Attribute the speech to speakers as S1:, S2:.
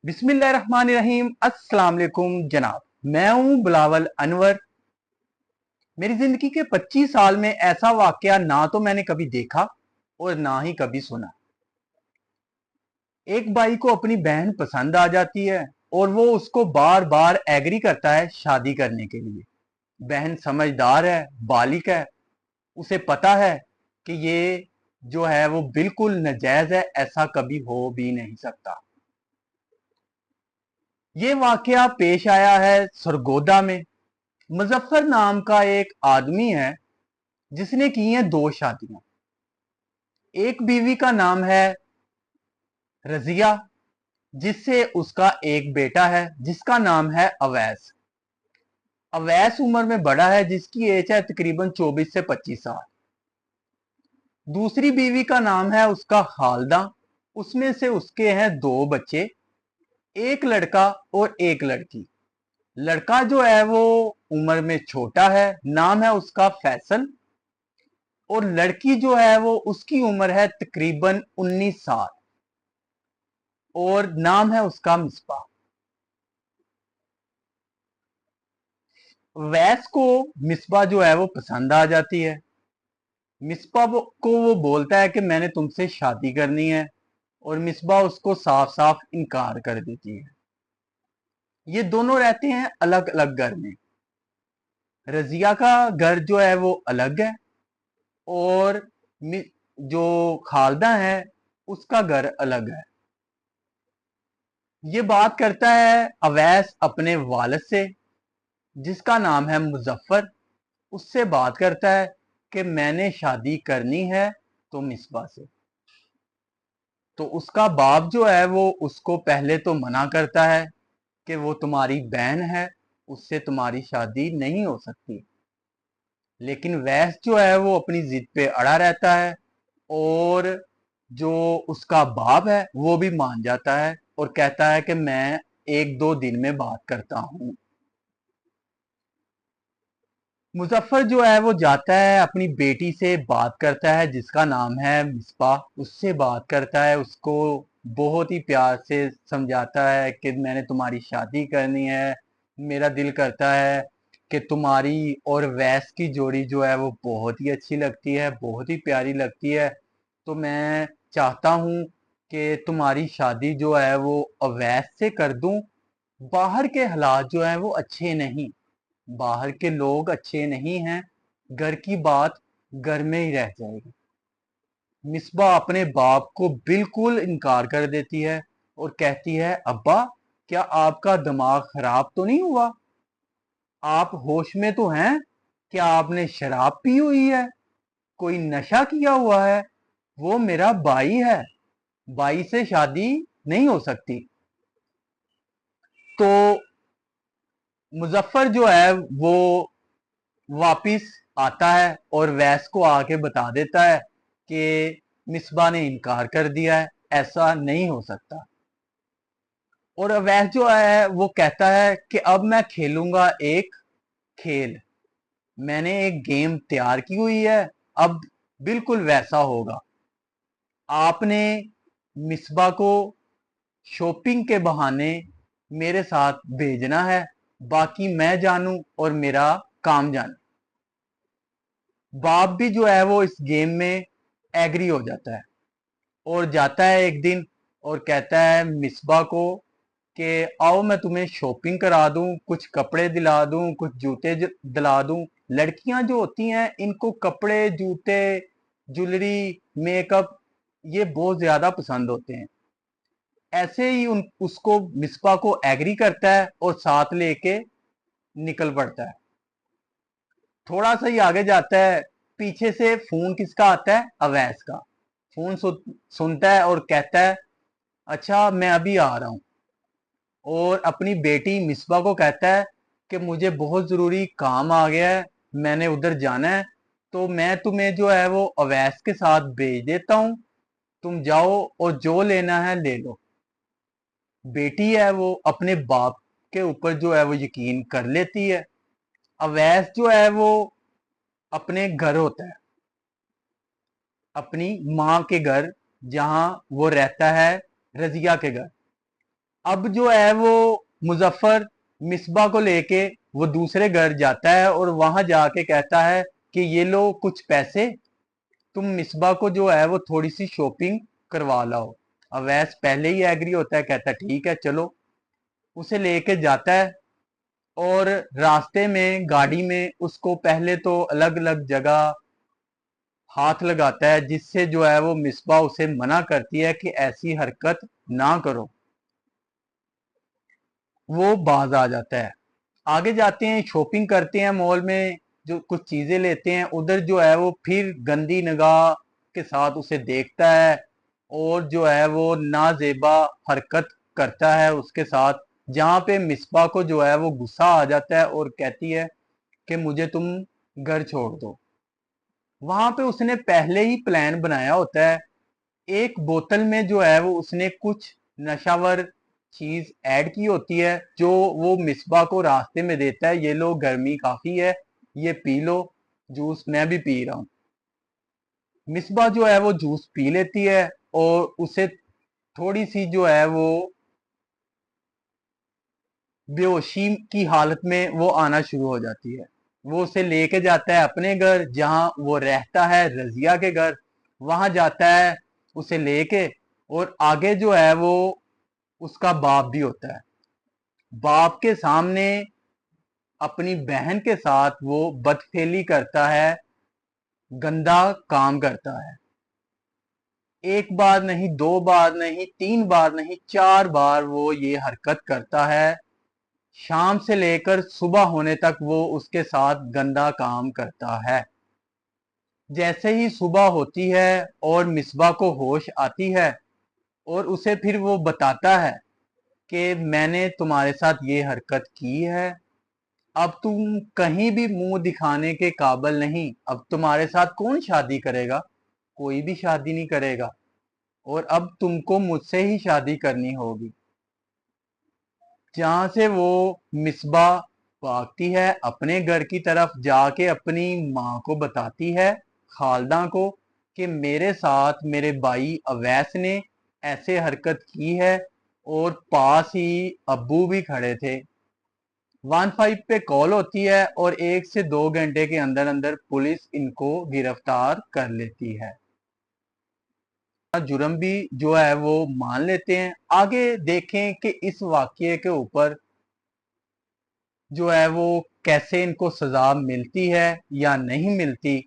S1: बिस्मिल्लाहिर्रहमानिर्रहीम। अस्सलाम वालेकुम जनाब, मैं हूं बिलावल अनवर। मेरी जिंदगी के 25 साल में ऐसा वाकया ना तो मैंने कभी देखा और ना ही कभी सुना। एक भाई को अपनी बहन पसंद आ जाती है और वो उसको बार बार एग्री करता है शादी करने के लिए। बहन समझदार है, बालिक है, उसे पता है कि ये जो है वो बिल्कुल नाजायज है, ऐसा कभी हो भी नहीं सकता। ये वाकया पेश आया है सरगोदा में। मुजफ्फर नाम का एक आदमी है जिसने की हैं 2 शादियां। एक बीवी का नाम है रजिया, जिससे उसका एक बेटा है जिसका नाम है अवैस। अवैस उम्र में बड़ा है, जिसकी एज है तकरीबन 24 से 25 साल। दूसरी बीवी का नाम है उसका खालदा। उसमें से उसके हैं 2 बच्चे, एक लड़का और एक लड़की। लड़का जो है वो उम्र में छोटा है, नाम है उसका फैसल। और लड़की जो है वो उसकी उम्र है तकरीबन 19 साल और नाम है उसका मिसबा। वैस को मिसबा जो है वो पसंद आ जाती है। मिसबा को वो बोलता है कि मैंने तुमसे शादी करनी है, और मिसबा उसको साफ साफ इनकार कर देती है। ये दोनों रहते हैं अलग अलग घर में। रजिया का घर जो है वो अलग है, और जो खालदा है उसका घर अलग है। ये बात करता है अवैस अपने वालिद से, जिसका नाम है मुजफ्फर। उससे बात करता है कि मैंने शादी करनी है तो मिसबा से। तो उसका बाप जो है वो उसको पहले तो मना करता है कि वो तुम्हारी बहन है, उससे तुम्हारी शादी नहीं हो सकती। लेकिन वैस जो है वो अपनी जिद पे अड़ा रहता है, और जो उसका बाप है वो भी मान जाता है और कहता है कि मैं 1-2 दिन में बात करता हूं। मुजफ्फर जो है वो जाता है, अपनी बेटी से बात करता है जिसका नाम है मिसबा। उससे बात करता है, उसको बहुत ही प्यार से समझाता है कि मैंने तुम्हारी शादी करनी है। मेरा दिल करता है कि तुम्हारी और वैस की जोड़ी जो है वो बहुत ही अच्छी लगती है, बहुत ही प्यारी लगती है। तो मैं चाहता हूँ कि तुम्हारी शादी जो है वो अवैस से कर दूं। बाहर के हालात जो है वो अच्छे नहीं, बाहर के लोग अच्छे नहीं हैं। घर की बात घर में ही रह जाएगी। मिसबा अपने बाप को बिल्कुल इनकार कर देती है और कहती है, अब्बा, क्या आपका दिमाग खराब तो नहीं हुआ? आप होश में तो हैं? क्या आपने शराब पी हुई है? कोई नशा किया हुआ है? वो मेरा भाई है, भाई से शादी नहीं हो सकती। तो मुजफ्फर जो है वो वापिस आता है और वैस को आके बता देता है कि मिसबा ने इनकार कर दिया है, ऐसा नहीं हो सकता। और अवैस जो है वो कहता है कि अब मैं खेलूंगा एक खेल, मैंने एक गेम तैयार की हुई है, अब बिल्कुल वैसा होगा। आपने मिसबा को शॉपिंग के बहाने मेरे साथ भेजना है, बाकी मैं जानूं और मेरा काम जाने। बाप भी जो है वो इस गेम में एग्री हो जाता है और जाता है एक दिन और कहता है मिसबा को कि आओ मैं तुम्हें शॉपिंग करा दूं, कुछ कपड़े दिला दूं, कुछ जूते दिला दूं। लड़कियां जो होती हैं इनको कपड़े, जूते, ज्वेलरी, मेकअप ये बहुत ज्यादा पसंद होते हैं। ऐसे ही उसको मिसबा को एग्री करता है और साथ लेके निकल पड़ता है। थोड़ा सा ही आगे जाता है, पीछे से फोन किसका आता है? अवैस का। फोन सुनता है और कहता है, अच्छा मैं अभी आ रहा हूं। और अपनी बेटी मिसबा को कहता है कि मुझे बहुत जरूरी काम आ गया है, मैंने उधर जाना है, तो मैं तुम्हें जो है वो अवैस के साथ भेज देता हूं, तुम जाओ और जो लेना है ले लो। बेटी है वो अपने बाप के ऊपर जो है वो यकीन कर लेती है। अवैस जो है वो अपने घर होता है, अपनी माँ के घर, जहां वो रहता है रजिया के घर। अब जो है वो मुजफ्फर मिसबा को लेके वो दूसरे घर जाता है और वहां जाके कहता है कि ये लो कुछ पैसे, तुम मिसबा को जो है वो थोड़ी सी शॉपिंग करवा लाओ। अवैस पहले ही एग्री होता है, कहता है ठीक है चलो। उसे लेके जाता है और रास्ते में गाड़ी में उसको पहले तो अलग अलग जगह हाथ लगाता है, जिससे जो है वो मिसबा उसे मना करती है कि ऐसी हरकत ना करो। वो बाज आ जाता है। आगे जाते हैं, शॉपिंग करते हैं मॉल में, जो कुछ चीजें लेते हैं, उधर जो है वो फिर गंदी निगाह के साथ उसे देखता है और जो है वो नाजेबा हरकत करता है उसके साथ, जहां पे मिसबा को जो है वो गुस्सा आ जाता है और कहती है कि मुझे तुम घर छोड़ दो। वहां पे उसने पहले ही प्लान बनाया होता है। एक बोतल में जो है वो उसने कुछ नशावर चीज ऐड की होती है, जो वो मिसबा को रास्ते में देता है, ये लो गर्मी काफी है, ये पी लो जूस, मैं भी पी रहा हूँ। मिसबा जो है वो जूस पी लेती है और उसे थोड़ी सी जो है वो बेहोशी की हालत में वो आना शुरू हो जाती है। वो उसे लेके जाता है अपने घर, जहां वो रहता है, रजिया के घर। वहां जाता है उसे लेके, और आगे जो है वो उसका बाप भी होता है। बाप के सामने अपनी बहन के साथ वो बदफेली करता है, गंदा काम करता है। एक बार नहीं, दो बार नहीं, तीन बार नहीं, चार बार वो ये हरकत करता है। शाम से लेकर सुबह होने तक वो उसके साथ गंदा काम करता है। जैसे ही सुबह होती है और मिसबा को होश आती है, और उसे फिर वो बताता है कि मैंने तुम्हारे साथ ये हरकत की है, अब तुम कहीं भी मुंह दिखाने के काबिल नहीं, अब तुम्हारे साथ कौन शादी करेगा? कोई भी शादी नहीं करेगा, और अब तुमको मुझसे ही शादी करनी होगी। जहां से वो मिसबा भागती है अपने घर की तरफ, जाके अपनी माँ को बताती है, खालदा को, कि मेरे साथ मेरे भाई अवैस ने ऐसे हरकत की है, और पास ही अब्बू भी खड़े थे। 15 पे कॉल होती है और 1 से 2 घंटे के अंदर अंदर पुलिस इनको गिरफ्तार कर लेती है। जुर्म भी जो है वो मान लेते हैं। आगे देखें कि इस वाकये के ऊपर जो है वो कैसे इनको सजा मिलती है या नहीं मिलती।